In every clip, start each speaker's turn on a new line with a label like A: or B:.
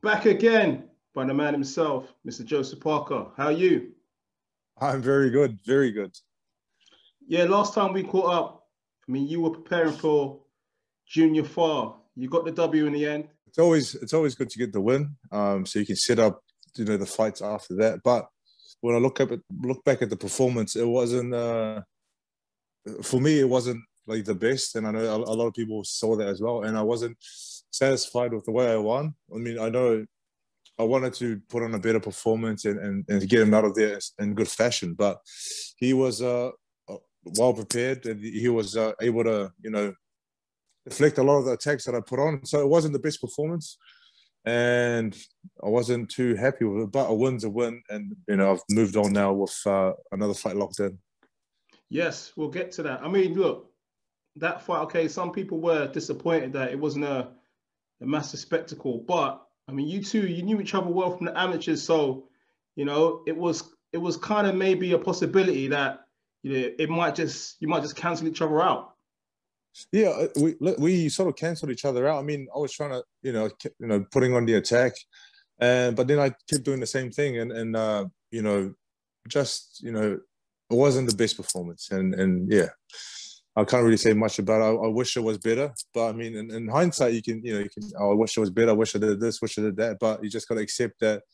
A: Back again by the man himself, Mr. Joseph Parker. How are you?
B: I'm very good, very good.
A: Yeah, last time we caught up, I mean, you were preparing for Junior FAR. You got the W in the end.
B: It's always good to get the win, so you can set up, the fights after that. But when I look back at the performance, it wasn't for me. It wasn't like the best, and I know a lot of people saw that as well. And I wasn't satisfied with the way I won. I mean, I know I wanted to put on a better performance and get him out of there in good fashion, but he was well prepared, and he was able to, deflect a lot of the attacks that I put on. So it wasn't the best performance, and I wasn't too happy with it. But a win's a win, and I've moved on now with another fight locked in.
A: Yes, we'll get to that. I mean, look, that fight. Okay, some people were disappointed that it wasn't a massive spectacle, but I mean, you two, you knew each other well from the amateurs, so it was kind of maybe a possibility that you might just cancel each other out.
B: Yeah, we sort of canceled each other out. I mean, I was trying to putting on the attack, but then I kept doing the same thing, and it wasn't the best performance, and yeah. I can't really say much about it. I wish it was better, but I mean, in hindsight, you can, I wish it was better. I wish I did this, wish I did that, but you just got to accept that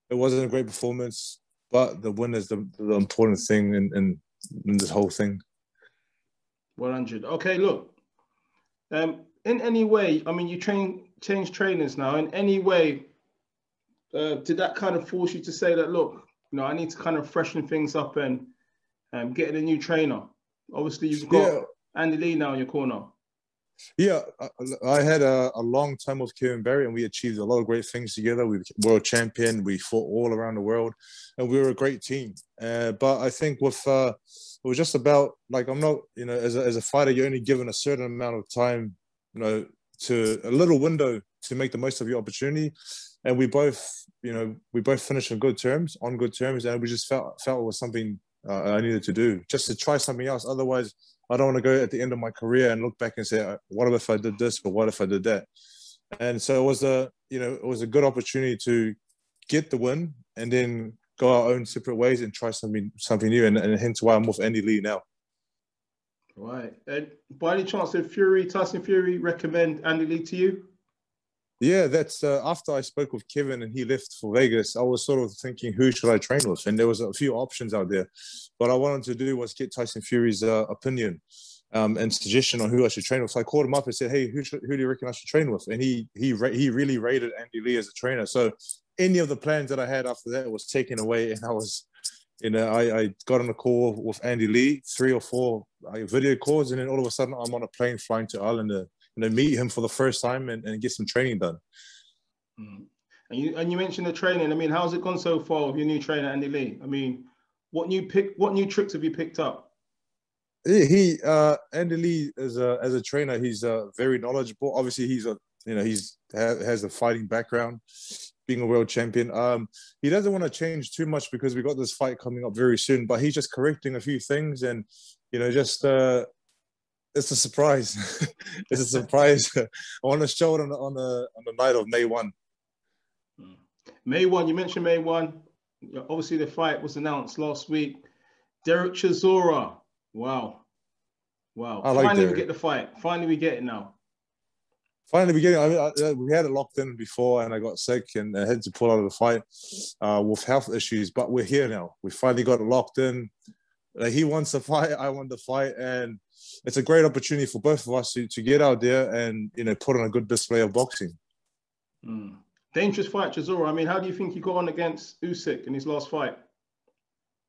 B: it wasn't a great performance. But the win is the important thing in this whole thing.
A: 100. Okay, look. In any way, I mean, you change trainers now. In any way, did that kind of force you to say that, look, I need to kind of freshen things up and get a new trainer? Obviously, you've got Andy Lee now in your corner.
B: Yeah, I had a long time with Kevin Barry, and we achieved a lot of great things together. We were world champion. We fought all around the world, and we were a great team. But I think with it was just about, like, I'm not, as a fighter, you're only given a certain amount of time, to a little window to make the most of your opportunity. And we both finished on good terms, and we just felt it was something I needed to do, just to try something else. Otherwise, I don't want to go at the end of my career and look back and say, what if I did this, or what if I did that? And so it was a good opportunity to get the win and then go our own separate ways and try something new. And hence why I'm with Andy Lee now.
A: Right. And by any chance, did Tyson Fury recommend Andy Lee to you?
B: Yeah, that's after I spoke with Kevin and he left for Vegas, I was sort of thinking, who should I train with? And there was a few options out there. What I wanted to do was get Tyson Fury's opinion and suggestion on who I should train with. So I called him up and said, hey, who do you reckon I should train with? And he really rated Andy Lee as a trainer. So any of the plans that I had after that was taken away, and I was, I got on a call with Andy Lee, 3 or 4 video calls, and then all of a sudden I'm on a plane flying to Ireland to meet him for the first time and get some training done.
A: And you mentioned the training. I mean, how's it gone so far with your new trainer, Andy Lee? I mean, what new tricks have you picked up?
B: Andy Lee as a trainer, he's very knowledgeable. Obviously, he's has a fighting background, being a world champion. He doesn't want to change too much because we got this fight coming up very soon. But he's just correcting a few things, and it's a surprise. It's a surprise. I want to show it on the night of May 1.
A: May 1, you mentioned May 1. Obviously, the fight was announced last week. Derek Chisora. Wow. Finally, we get the fight. Finally, we get it now.
B: Finally, we get it. I mean, we had it locked in before, and I got sick and I had to pull out of the fight with health issues. But we're here now. We finally got it locked in. He wants the fight. I want the fight, and it's a great opportunity for both of us to get out there and put on a good display of boxing.
A: Dangerous fight, Chisora. I mean, how do you think he got on against Usyk in his last fight?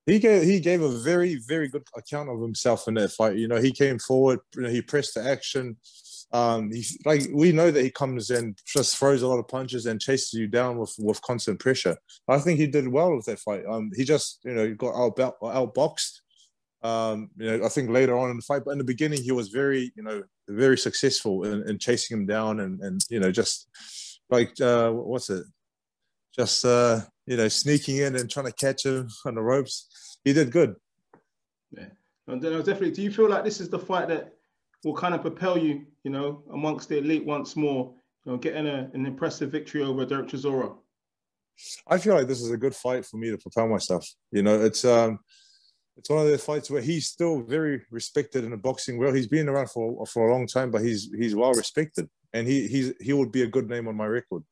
B: He gave a very, very good account of himself in that fight. He came forward. He pressed the action. He's like, we know that he comes in, just throws a lot of punches and chases you down with constant pressure. I think he did well with that fight. He just, got outboxed. I think later on in the fight, but in the beginning, he was very, very successful in chasing him down and just like, what's it? Just, sneaking in and trying to catch him on the ropes. He did good.
A: Yeah. And then definitely, do you feel like this is the fight that will kind of propel you, amongst the elite once more, getting an impressive victory over Derek Chisora?
B: I feel like this is a good fight for me to propel myself. It's one of the fights where he's still very respected in the boxing world. He's been around for a long time, but he's well respected, and he would be a good name on my record.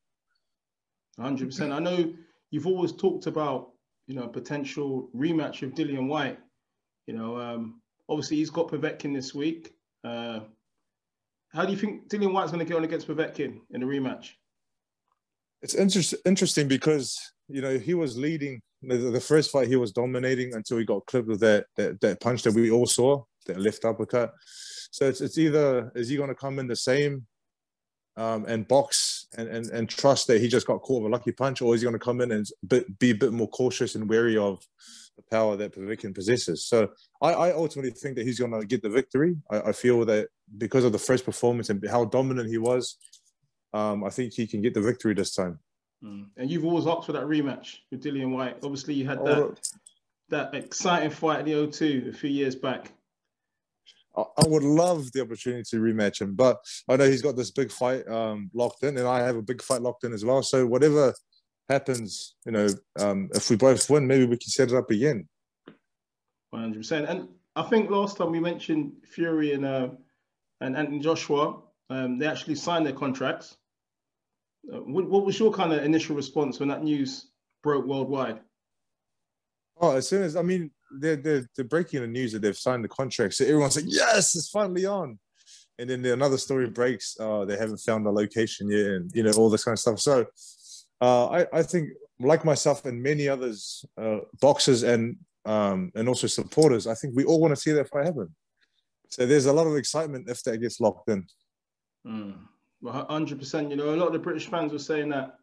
A: 100%. I know you've always talked about potential rematch of Dillian Whyte. Obviously he's got Povetkin this week. How do you think Dillian Whyte's going to get on against Povetkin in the rematch?
B: It's interesting because he was leading the first fight. He was dominating until he got clipped with that punch that we all saw, that left uppercut. So it's either, is he going to come in the same and box and trust that he just got caught with a lucky punch, or is he going to come in and be a bit more cautious and wary of the power that Povetkin possesses? So I ultimately think that he's going to get the victory. I feel that because of the first performance and how dominant he was, I think he can get the victory this time.
A: And you've always asked for that rematch with Dillian Whyte. Obviously, you had that exciting fight in the O2 a few years back.
B: I would love the opportunity to rematch him, but I know he's got this big fight locked in, and I have a big fight locked in as well. So whatever happens, if we both win, maybe we can set it up again.
A: 100%. And I think last time we mentioned Fury and Anthony Joshua, they actually signed their contracts. What was your kind of initial response when that news broke worldwide?
B: Oh, as soon as, they're breaking the news that they've signed the contract, so everyone's like, yes, it's finally on. And then another story breaks, they haven't found the location yet, and all this kind of stuff. So I think, like myself and many others, boxers and also supporters, I think we all want to see that fight happen. So there's a lot of excitement if that gets locked in.
A: Well, 100%. A lot of the British fans were saying that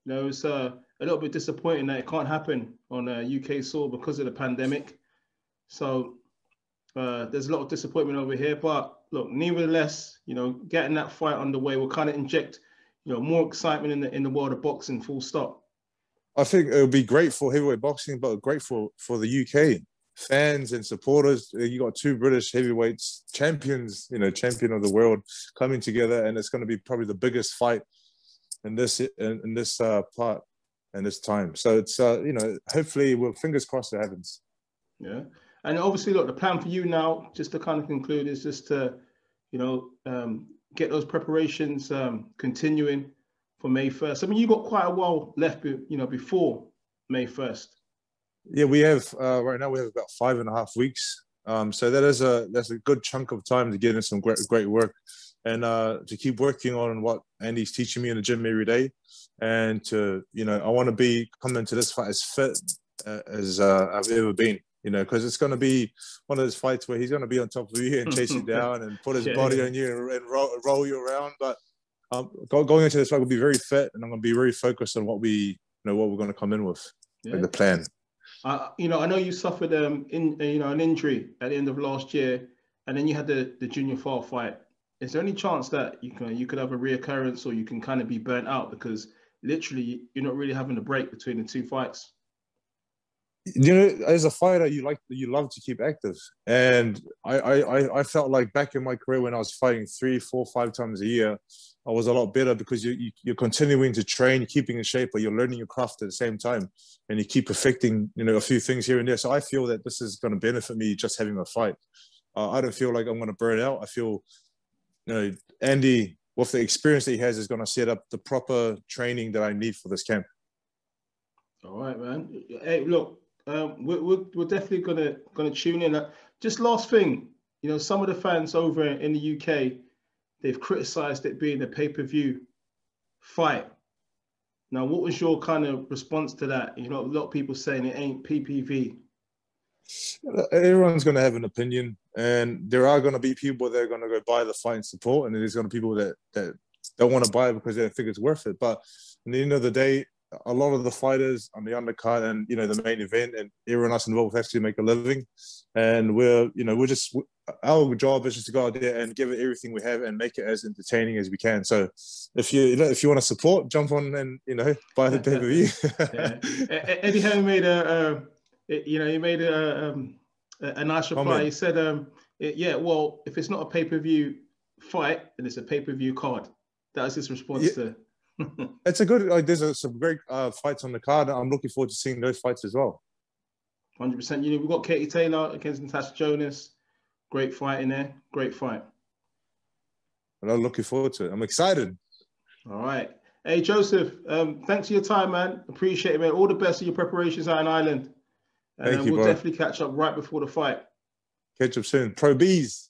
A: it's a little bit disappointing that it can't happen on UK soil because of the pandemic. So there's a lot of disappointment over here. But look, nevertheless, getting that fight underway will kind of inject, more excitement in the world of boxing. Full stop.
B: I think it would be great for heavyweight boxing, but great for the UK fans and supporters. You got two British heavyweights, champions, champion of the world, coming together, and it's going to be probably the biggest fight in this part and this time. So it's hopefully, well, fingers crossed it happens. Yeah.
A: And obviously, look, the plan for you now, just to kind of conclude, is just to get those preparations continuing for May 1st. You got quite a while left, before May 1st.
B: Yeah, we have right now we have about 5.5 weeks. So that's a good chunk of time to get in some great work, and to keep working on what Andy's teaching me in the gym every day, and to I want to be coming into this fight as fit as I've ever been. Because it's going to be one of those fights where he's going to be on top of you and chase you down and put his body on you and roll you around. But going into this fight, we'll be very fit, and I'm going to be very focused on what we're going to come in with, like the plan.
A: I know you suffered an injury at the end of last year, and then you had the junior file fight. Is there any chance that you could have a reoccurrence, or you can kind of be burnt out because literally you're not really having a break between the two fights?
B: As a fighter, you love to keep active, and I felt like back in my career when I was fighting 3, 4, 5 times a year, I was a lot better because you're continuing to train, keeping in shape, but you're learning your craft at the same time, and you keep perfecting a few things here and there. So I feel that this is going to benefit me just having a fight. I don't feel like I'm going to burn out. I feel Andy, with the experience that he has, is going to set up the proper training that I need for this camp. All
A: right, man. Hey, look. We're definitely gonna tune in. Just last thing, some of the fans over in the UK, they've criticised it being a pay-per-view fight. Now, what was your kind of response to that? A lot of people saying it ain't PPV.
B: Everyone's going to have an opinion, and there are going to be people that are going to go buy the fight and support, and there's going to be people that don't want to buy it because they don't think it's worth it. But at the end of the day, a lot of the fighters on the undercard and the main event and everyone else involved have to make a living, and we're just, our job is just to go out there and give it everything we have and make it as entertaining as we can. So if you want to support, jump on and buy the pay-per-view.
A: Eddie Hearn made a nice reply.
B: Comment.
A: He said, yeah, well, if it's not a pay-per-view fight, then it's a pay-per-view card. That was his response to.
B: It's a good. There's some great fights on the card. I'm looking forward to seeing those fights as well.
A: 100%. We've got Katie Taylor against Natasha Jonas. Great fight in there. Great fight.
B: And I'm looking forward to it. I'm excited.
A: All right. Hey, Joseph, thanks for your time, man. Appreciate it, man. All the best in your preparations out in Ireland. And
B: Thank you,
A: we'll
B: bro.
A: definitely catch up right before the fight.
B: Catch up soon. Pro Bees.